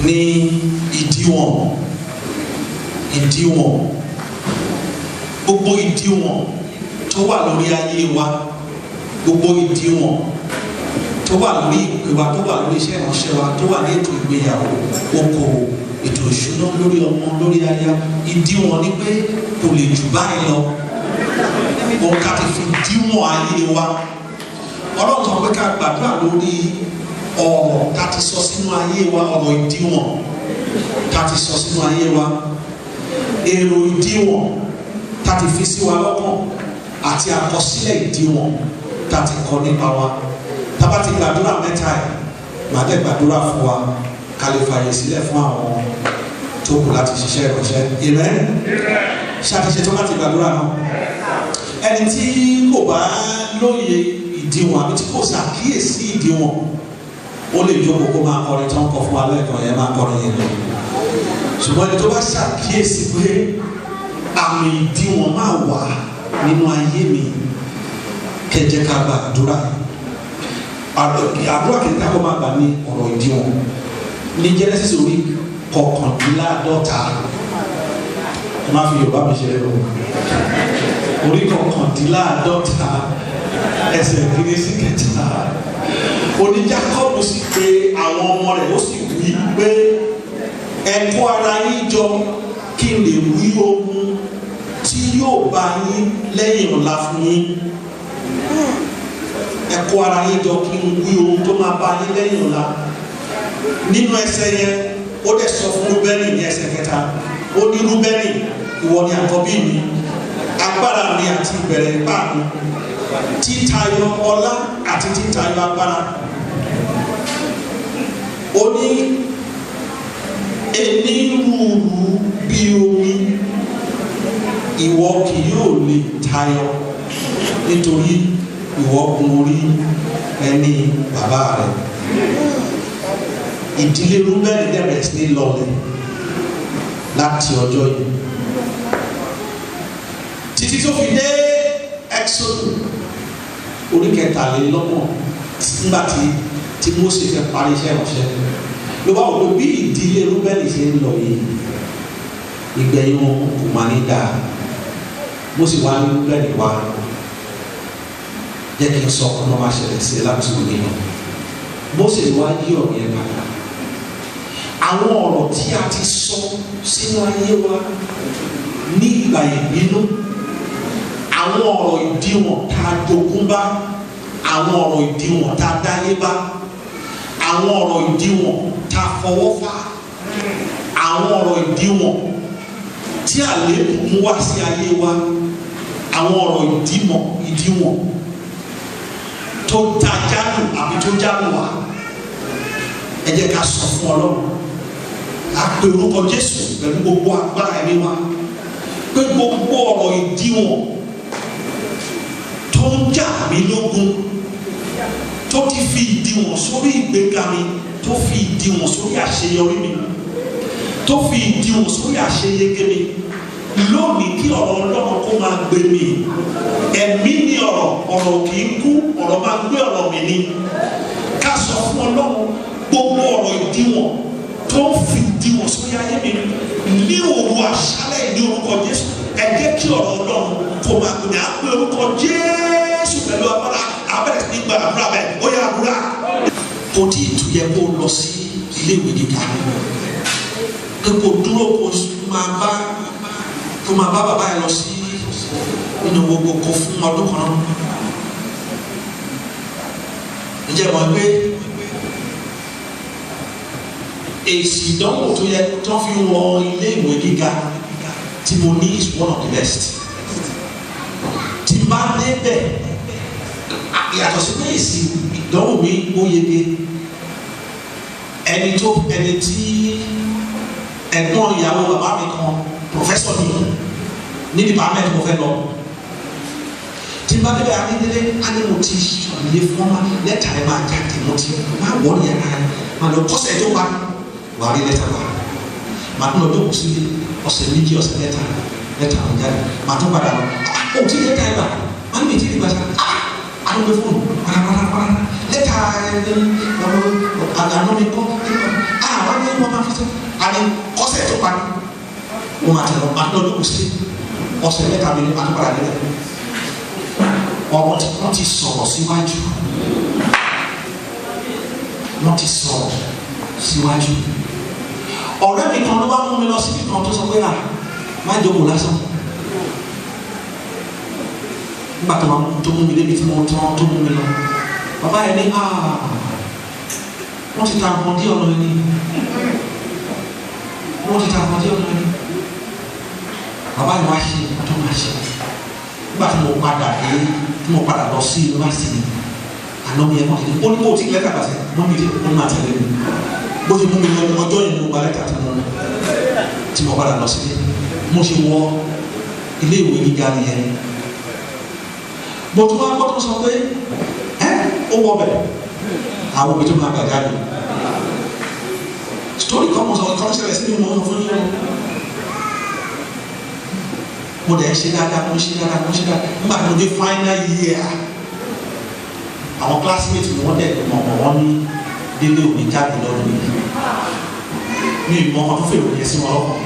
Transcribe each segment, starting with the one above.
ní ìdíwọ̀n gbogbo ìdíwọ̀n tó wà lórí ayé wa, gbogbo ìdíwọ̀n tó wà lórí ìpè wa, tó wà lórí iṣẹ́ ìránṣẹ́ wa, tó wà ní ètò ìgbéyàwó, okòwò, ètò ìṣúná, lórí ọmọ, lórí aya, ìdíwọ̀n ni pé kò lè jù báyìí lọ. Òun ká ti fi díwọ̀n ayé wa. Ọlọ́run sọ pé ká gbàdúrà lórí ọ̀rọ̀ ká ti sọ sínú ayé wa, ọ̀rọ̀ ìdíwọ̀n ká ti sọ sínú ayé wa, èrò ìdíwọ̀n ká ti fi sí wa lọ́kàn, àti àkọsílẹ̀ ìdíwọ̀n ká ti kọ nípa wa. Tá bá ti gbàdúrà mẹ́ta ẹ̀, màá dẹ̀ gbàdúrà fún wa ká lè fààyè sílẹ̀ fún àwọn tó kù láti ṣiṣẹ́ ìránṣẹ́. Amen. Ṣé a ti ṣetán láti gbàdúrà náà? Ẹni tí kò bá lóye ìdíwọ̀n àbí tí kò ṣàkíyèsí ìdíwọ̀n, ó lè jókòó kó máa kọrin tí wọ́n kọ fún wa lẹ́ẹ̀kan yẹn, máa kọrin yẹn lọ. Ṣùgbọ́n ẹni tó bá ṣàkíyèsí pé àmì ìdíwọ̀n máa wà nínú ayé mi, kẹjẹ ká gba àdúrà. Àdúrà kẹta kó máa gbà ní ọ̀rọ̀ ìdíwọ̀n. Ní Genesis orí kọkàndínláàdọ́ta, ẹ má fi Yorùbá mi ṣe é lọ. Orí kọkàndínláàdọ́ta ẹsẹ̀ kìíní sí kẹta. Oní Jákọ́bù sì pé àwọn ọmọ rẹ̀, ó sì wí pé ẹ kó ara yín jọ kí n lè wí ohun tí yóò bá yín lẹ́yìn ọ̀la fún yín. Ẹ kó ara yín jọ kí n wí ohun tó máa bá yín lẹ́yìn ọ̀la. Nínú ẹsẹ̀ yẹn, ó dẹ̀ sọ fún Rúbẹ́nì ní ẹsẹ̀ kẹta. Ó ní Rúbẹ́nì, ìwọ ni àkọ́bí mi, agbára mi àti ìbẹ̀rẹ̀ ipá mi, títayọ ọlá àti títayọ agbára. Ó ní onírúurú bí omi ìwọ kì yóò lè tayọ, nítorí ìwọ gun orí ẹni bàbá rẹ. Ìdílé Rúbẹ́nì bẹ̀rẹ̀ sí ní lọlẹ̀ láti ọjọ́ yìí títí tó fi dé Exodus orí kẹtàlélọ́gbọ̀n, nígbà tí Mósè fẹ́ parí iṣẹ́ ìránṣẹ́, ló bá wò pé bí ìdílé Rúbẹ́nì ṣe ń lọ yìí, ìgbẹ̀yìn wọn kò máa ní dáa. Mósè wá ní Rúbẹ́nì wá, jẹ́ kí n sọ ọkọ náà máa ṣẹlẹ̀ sí láti òní lọ. Mósè wá yí ọ̀rọ̀ yẹn padà. Àwọn ọ̀rọ̀ tí a ti sọ sínú ayé wa ní ìgbà ìbínú, àwọn ọ̀rọ̀ ìdíwọ̀n tá a jogún bá, àwọn ọ̀rọ̀ ìdíwọ̀n tá a dáyé bá, àwọn ọ̀rọ̀ ìdíwọ̀n tá a fọwọ́ fà, àwọn ọ̀rọ̀ ìdíwọ̀n tí àléébù mú wá sí ayé wa, àwọn ọ̀rọ̀ ìdíwọ̀n tó jánu àbí tó jánu wá. Ẹ jẹ́ ká sọ fún Ọlọ́run, a pe orúkọ Jésù pẹ̀lú gbogbo agbára ẹ̀mí wa, pé gbogbo ọ̀rọ̀ ìdíwọ̀n tó ń jà mí lógun, tó ti fi ìdíwọ̀n sórí ìgbéga mi, tó fi ìdíwọ̀n sórí àṣeyọrí mi, tó fi ìdíwọ̀n sórí àṣeyege mi, lónìí kí ọ̀rọ̀ Ọlọ́run kó máa gbé mi. Ẹ̀mí ni ọ̀rọ̀ kì í kú, ọ̀rọ̀ máa gbé ọ̀rọ̀ mi ní. Ká sọ fún Ọlọ́run gbogbo ọ̀rọ̀ ìdíwọ̀n tó ń fi ìdíwọ̀n sórí ayé mi ní òru àṣálẹ̀ ní orúkọ Jésù. Ẹ jẹ́ kí ọ̀rọ̀ Ọlọ́run kó máa gbé mi. À ń pè orúkọ Jésù pẹ̀lú agbára, abẹ́rẹ́ sí gba àdúrà bẹ́ẹ̀, ó yá àdúrà. Kò tí ì tún yẹ kó lọ sí ilé ìwé gíga, pé kó dúró kó máa bá bàbá yẹn lọ sí nínú gbogbo kó fún ọdún kan náà. Ǹjẹ́ mọ̀ pé èsì ìdánwò tó yẹ tó fi wọ ilé ìwé gíga tí mo ní is one of the best. Tí n bá débẹ̀, yàtọ̀ sí pé èsì ìdánwò mi ó yege, ẹni tí ẹ̀gbọ́n ìyàwó bàbá mi kan professor ní department mo fẹ́ lọ. Tí n bá débẹ̀ Adédélé, mo ti ṣàlàyé fún ọmọ lẹ́tà ẹ̀ máa jáde, mo ti máa wọ̀ ní ẹ̀ka ẹ̀ máa lọ kọ́sẹ̀ tó wà rí lẹ́tà wà. Màá tún lọ jókòó sí ọ̀sẹ̀ méjì ọ̀sẹ̀ lẹ́tà àwọn jáde, màá tún padà lọ. Ó ti lẹ́tà ẹ̀ bá, màá ní ìdí ìgbà sáà, àdúgbò fóònù, pàràpàrà lẹ́tà àgbàdo mi kọ́, wọ́n ní wọ́n máa fi sọ àní kọ́sẹ̀ tó parí mo máa tẹ̀lé ọmọ àti ọdún kò sí ọ̀sẹ̀ mẹ́ta mi ní àtúpadà nílẹ̀ ọmọ tí wọ́n ti sọ̀rọ̀ síwájú wọ́n ti sọ̀rọ̀ síwájú ọ̀rẹ́ mi kan ló bá mú mi lọ síbi kan tó sọ pé má jókòó lásán nígbà tó mú mi débi tí mo tán tó mú mi lọ bàbá yẹn ní wọ́n ti ta nǹkan dí ọ̀nà ẹni wọ́n ti ta nǹkan dí ọ̀nà ẹni bàbá yẹn wá ṣe tó máa ṣe nígbà tí mo padà lọ sí yunifásitì àná mi yẹn mọ̀ kí ó ní kó o ti lẹ́tà pàṣẹ mọ́ mi dé ó ní máa tẹ̀lé mi bó ṣe mú mi lọ ọjọ́ yìí mo gba lẹ́tà tí mo padà lọ sílé mo ṣe wọ ilé ìwé gíga nìyẹn mo tún wá gbọ́ tó sọ pé ó wọ bẹ̀ àwọn òbí tó máa gbà jáde story kan mo sọ ìkọ́ni ṣẹlẹ̀ sí mi mo sọ fún yín mo dẹ̀ ṣe dáadáa mo ṣe dáadáa nígbà tí mo dé final year àwọn classmates mi wọ́n dẹ̀ mọ̀ wọ́n ní délé òní jáde lọ́dún yìí mi ìmọ̀ ọmọ tó fèrè òye sí wọn lọ́kàn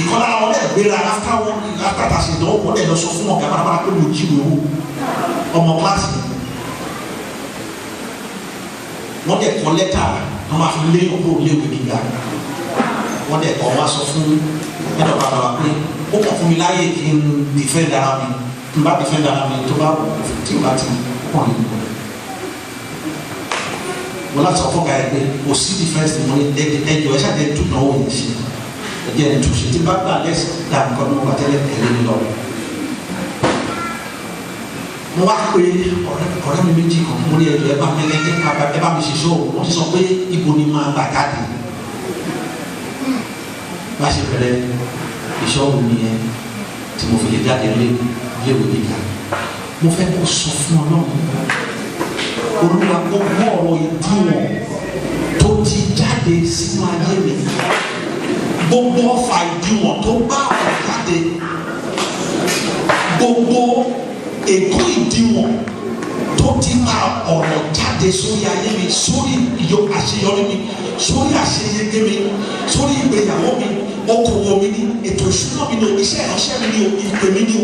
ìkọ́lá wọn dẹ̀ gbéra after tàṣe ìdánwò wọn dẹ̀ lọ sọ fún ọ̀gá pátápátá pé mo jí wòó ọmọ kíláàsì wọ́n dẹ̀ kọ́ lẹ́tà wọ́n máa fi lé òkú léwu gíga wọ́n dẹ̀ kọ́ wá sọ fún ẹ̀dọ̀ bàbá wa pé ó kàn fún mi láyè kí n defend ara mi n bá defend ara mi tó bá tí o bá ti pọ̀ nínú wọ́n láti sọ fún ọ̀gá yẹn pé kò sí defense ni mo ní ẹjọ́ ẹ ṣáà tún náà wò ní ṣe ẹjẹ́ ẹni tún ṣe tí bá gbà lẹ́sìn dá nǹkan ní mo bá tẹ́lẹ̀ tẹ̀lé mi lọ. mo wá pé ọ̀rẹ́ mi méjì kan mo ní ẹjọ́ ẹ bá mi lẹ́jẹ́ ẹ bá mi ṣiṣẹ́ òun wọ́n ti sọ pé ibo ni máa gbà jáde bá ṣe bẹ̀rẹ̀ iṣẹ́ òun nìyẹn tí mo fi lè jáde léwu gíga mo fẹ́ kó sọ fún Ọlọ́run Olúwa gbogbo ọ̀rọ̀ ìdíwọ̀n tó ti jáde sínú ayé mi gbogbo ọfà ìdíwọ̀n tó bá ọ̀rọ̀ jáde gbogbo èkó ìdíwọ̀n tó ti ta ọ̀rọ̀ jáde sórí ayé mi sórí àṣeyọrí mi sórí àṣeyege mi sórí ìgbéyàwó mi okòwò mi ní ètò ìṣúná mi ní iṣẹ́ ìránṣẹ́ mi ní ìpè mi ní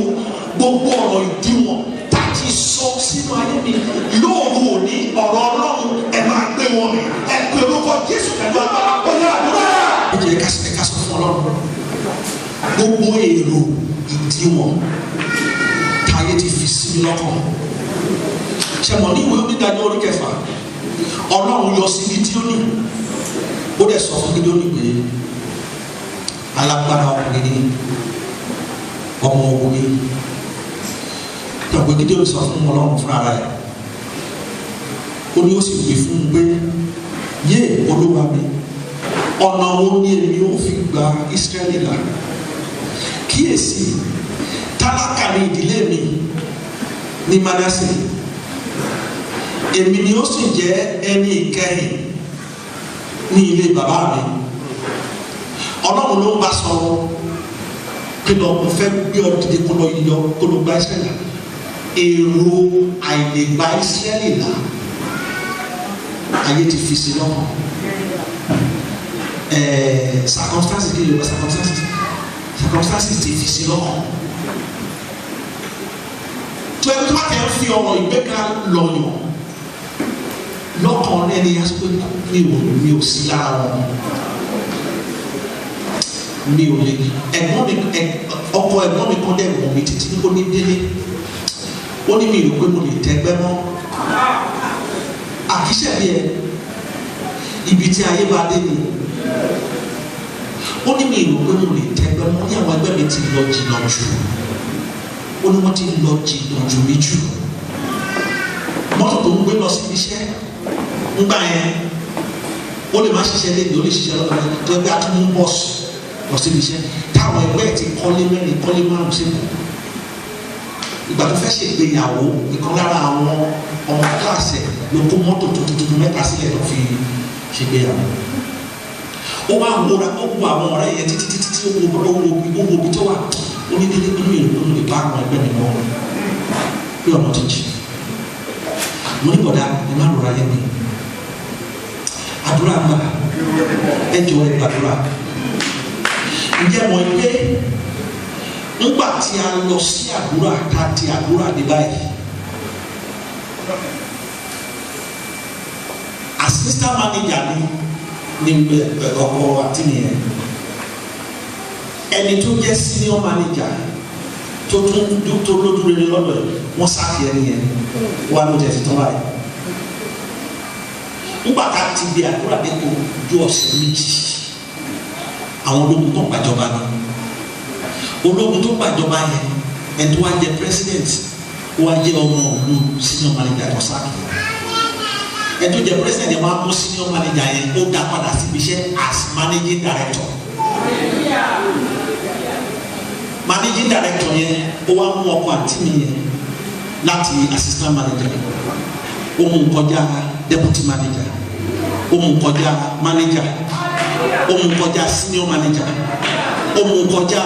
gbogbo ọ̀rọ̀ ìdíwọ̀n ti sọ sínú ayé mi lóòrùn òní ọ̀rọ̀ Ọlọ́run ẹ máa gbé wọn ẹ pé orúkọ Jésù pẹ̀lú agbára bóyá àdúrà. ó jẹ́ ká sọ fún Ọlọ́run gbogbo èrò ìdíwọ̀n táyé ti fi sí mi lọ́kàn ṣẹ̀mọ̀ ní ìwé onídàájọ́ orí 9 Ọlọ́run yọ sí Gídíónì ó dẹ̀ sọ fún Gídíónì pé alágbára ọkùnrin ní ọmọ ogun ní tàbí Gídíónì sọ fún Ọlọ́run fún ara rẹ̀ ó ní ó sì wí fún un pé yé Olúwa mi ọ̀nà wo ni èmi ó fi gba Ísírẹ́lì là kíyèsí tálákà ní ìdílé mi ní Mánásè èmi ni ó sì jẹ́ ẹni ìkẹyìn ní ilé bàbá mi Ọlọ́run ló ń bá sọ̀rọ̀ pé lọ mo fẹ́ gbé ọ dìde kó lọ gba Ísírẹ́lì èrò àìlègbà Ísírẹ́lì là ayé ti fi sí lọ́kàn circumstances kí lè wọ circumstances ti fi sí lọ́kàn tó ẹni tó bá tẹ̀ ń fi ọ̀rọ̀ ìgbéga lọ́yọ̀ lọ́kàn ẹni yá pé mi ò sí lára wọn mi ò lè ọkọ ẹ̀gbọ́n mi kan dẹ̀ mọ̀ mi títí kó ní délé ó ní mi rò pé mo lè tẹ́gbẹ́ mọ́ àkíṣẹ́ bí ẹ ibi tí ayé bá dé ni ó ní mi rò pé mo lè tẹ́gbẹ́ mọ́ ní àwọn ẹgbẹ́ mi ti lọ jìnnà jù ó ní wọ́n ti lọ jìnnà jù mí jù mọ́tò tó ń gbé lọ sí iṣẹ́ ńgbà yẹn ó lè má ṣiṣẹ́ lébi ó lè ṣiṣẹ́ lọ́dọ̀ tó ẹgbẹ́ àtúmú bọ́ọ̀sì lọ sí iṣẹ́ táwọn ẹgbẹ́ ti kọ́lé mẹ́rin kọ́lé márùn sí ìgbà tó fẹ́ ṣègbéyàwó ìkan lára àwọn ọmọ kíláàsì ló kó mọ́tò tuntun 3 sílẹ̀ tó fi ṣègbéyàwó ó wá wúra ó wo àwọn ọ̀rẹ́ yẹn títí ó wo ibi tó wà ó ní délé inú ìlú ló lè bá àwọn ẹgbẹ́ mi lọ́wọ́ bí ọ̀nà tó jì mo ní bọ̀dá ẹ má lọ́ra yẹn mi àdúrà gbà ẹ jọ̀ọ́ ẹ gbàdúrà. Ǹjẹ́ mọ̀ pé nígbà tí a lọ sí àdúrà ká ti àdúrà dé báyìí, assistant manager ni ọkọ àti nìyẹn, ẹni tó jẹ́ senior manager tó lójú rere lọ́dọ̀ ẹ̀ wọ́n sáàkì ẹni yẹn wà ló tẹ̀ sí tán báyìí. Nígbà tá a ti di àdúrà dé kò ju ọ̀sẹ̀ méjì, àwọn ológun tó gbàjọba náà, ológun tó gbàjọba yẹn ẹni tó wá jẹ president wá jẹ ọmọ òlu senior manager tó sáàkì ẹni tó jẹ president yẹn máa mú senior manager yẹn ó dá padà síbi iṣẹ́ as managing director. Managing director yẹn ó wá mú ọkọ àti mi yẹn láti assistant manager, ó mú kọjá deputy manager, ó mú kọjá manager, ó mú kọjá senior manager, ó mú kọjá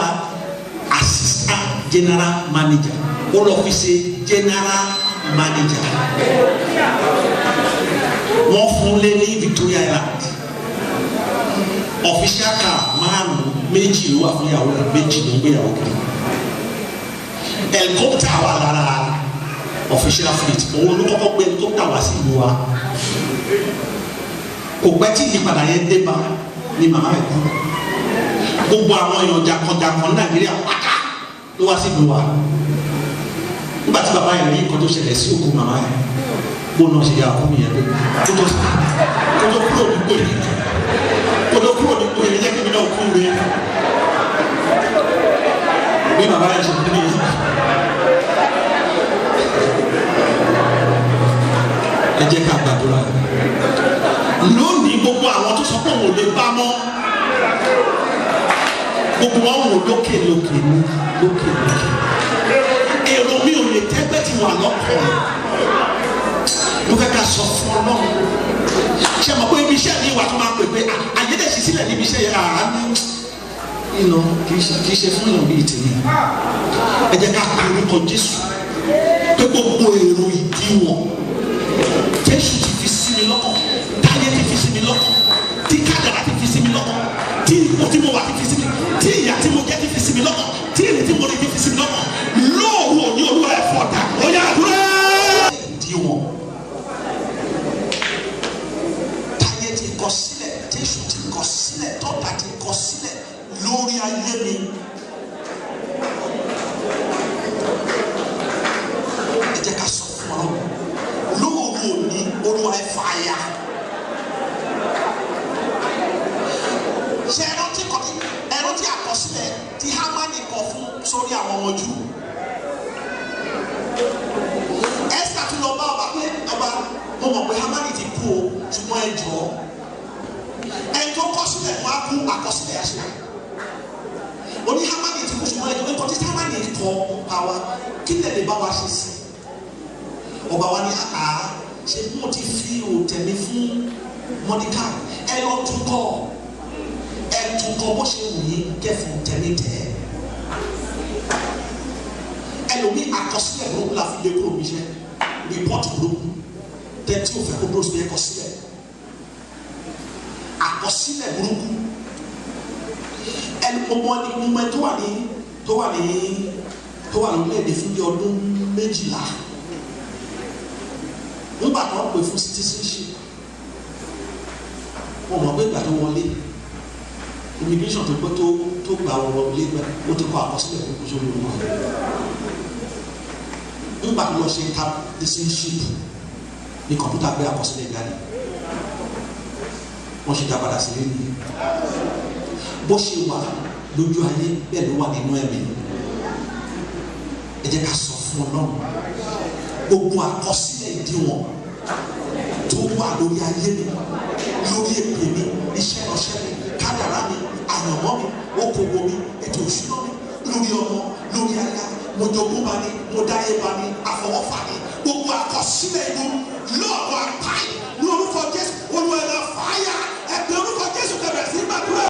assistant general manager, ó lọ fi ṣe general manager. Wọ́n fún lé ní Victoria Island. Official car márùn méjì ló wà fún ìyàwó rẹ̀, méjì ló ń gbé ìyàwó kiri. Helicopter wà lára official fleet, òun ló kọ́kọ́ gbé helicopter wá sí ìlú wa. Kò pẹ́ tí ìyípadà yẹn dé bá ní màmá rẹ̀ kú. Gbogbo àwọn èèyàn jàkọ̀jàkọ̀ Nàìjíríà pátá ló wá sí ìlú wa. Nígbà tí bàbá yẹn rí nǹkan tó ṣẹlẹ̀ sí òkú màmá yẹn, bó náà ṣe yà kú mi yẹn pé kó tó kúrò nípò yìí, kó tó kúrò nípò yìí jẹ́ kí mi náà kú rè. Bí bàbá yẹn ṣe kú ní yìí. Ẹ jẹ́ ká gbàdúrà. Lónìí gbogbo àwọn tó sọ pé òun ò lè bá mọ́, gbogbo wọn wò lókè lókè ní lókè lókè. Èrò mi ò lè tẹ́gbẹ́ tí wà lọ́kàn. Mo fẹ́ ká sọ fún Ọlọ́run. Ṣé mo pé ibi iṣẹ́ mi wà tó máa pè pé àyẹ̀dẹ̀sí sílẹ̀ níbi iṣẹ́ yẹn àá ní ìnà kì í ṣe fún èèyàn bíi tèmi. Ẹ jẹ́ ká pe orúkọ Jésù pé gbogbo èrò ìdíwọ̀n Jésù ti fi sí mi lọ́kàn, táyé ti fi sí mi lọ́kàn, tí kádàrá ti fi sí mi lọ́kàn, tí ipò tí mo wà ti fi sí mi, tí ìyà tí mo jẹ́ ti fi sí mi lọ́kàn, tí èrè tí mo rí ti fi sí mi lọ́kàn. Lóòrù òní Olúwa ẹ̀ fọ̀dà ó yá àdúrà. Ìdíwọ̀n táyé ti kọ sílẹ̀, Jésù ti kọ sílẹ̀, tọ́ta ti kọ sílẹ̀ lórí ayé mi. Ẹ jẹ́ ká sọ fún ọ lóòrù òní Olúwa ẹ̀ fàyà. Ṣé ẹ̀rọ tí àkọsílẹ̀ tí Hámánì kọ fún sórí àwọn ọmọ Júù? Ẹ́sítà tún lọ bá ọba pé ọba mo mọ̀ pé Hámánì ti kú o ṣùgbọ́n ẹ jọ̀ọ́ ẹ tó kọ sílẹ̀ wọn á kú àkọsílẹ̀ àṣẹ. Oní Hámánì ti kú ṣùgbọ́n ẹ jọ̀ọ́ nǹkan tí Hámánì kọ àwa kí lè lè bá wa ṣe sí. Ọba wa ní ṣe mo ti fi òtẹ̀mí fún Mọ́díkà ẹ lọ tún kọ́ ẹtùkọ bó ṣe wù yín kẹfùn tẹ́lẹ̀ tẹ́ ẹlòmí àkọsílẹ̀ burúkú la fi lé kúrò mi ṣe rìpọ́tù burúkú tẹ́tí òfin kó bróṣù yẹ kọsílẹ̀ àkọsílẹ̀ burúkú ẹnìkọ̀mọ́ ni mo mọ tó wà lórílẹ̀-èdè fún bí ọdún 12 nígbà tó ń pè fún citizenship wọn mọ̀ pé ìgbà tó wọlé immigration tó gbọ́ tó gba ọ̀rọ̀ ilé gbẹ ó ti kọ àkọsílẹ̀ kókó sórí ọmọ rẹ̀ nígbà tó lọ ṣe citizenship ní kọ̀mpútà gbé àkọsílẹ̀ jáde wọ́n ṣe dá padà sílé ní bó ṣe wà lójú ayé bẹ́ẹ̀ ló wà nínú ẹ̀mí. Ẹ jẹ́ ká sọ fún Ọlọ́run gbogbo àkọsílẹ̀ ìdíwọ̀n tó wà lórí ayé mi, lórí èpè mi, iṣẹ́ ìránṣẹ́ mi, kádàrá mi, àyànmọ́ mi, okòwò mi, ètò ìṣúná mi, lórí ọmọ, lórí aya, mo jogún bá ní, mo dáyé bá ní, àfọwọ́fà ní, gbogbo àkọsílẹ̀ ìlú lọ́ọ̀rọ̀ àpáyé lórúkọ Jésù. Olúwa ẹ̀ máa fàáyà ẹ̀gbẹ́ orúkọ Jésù kẹ̀rẹ̀ sí gbàdúrà.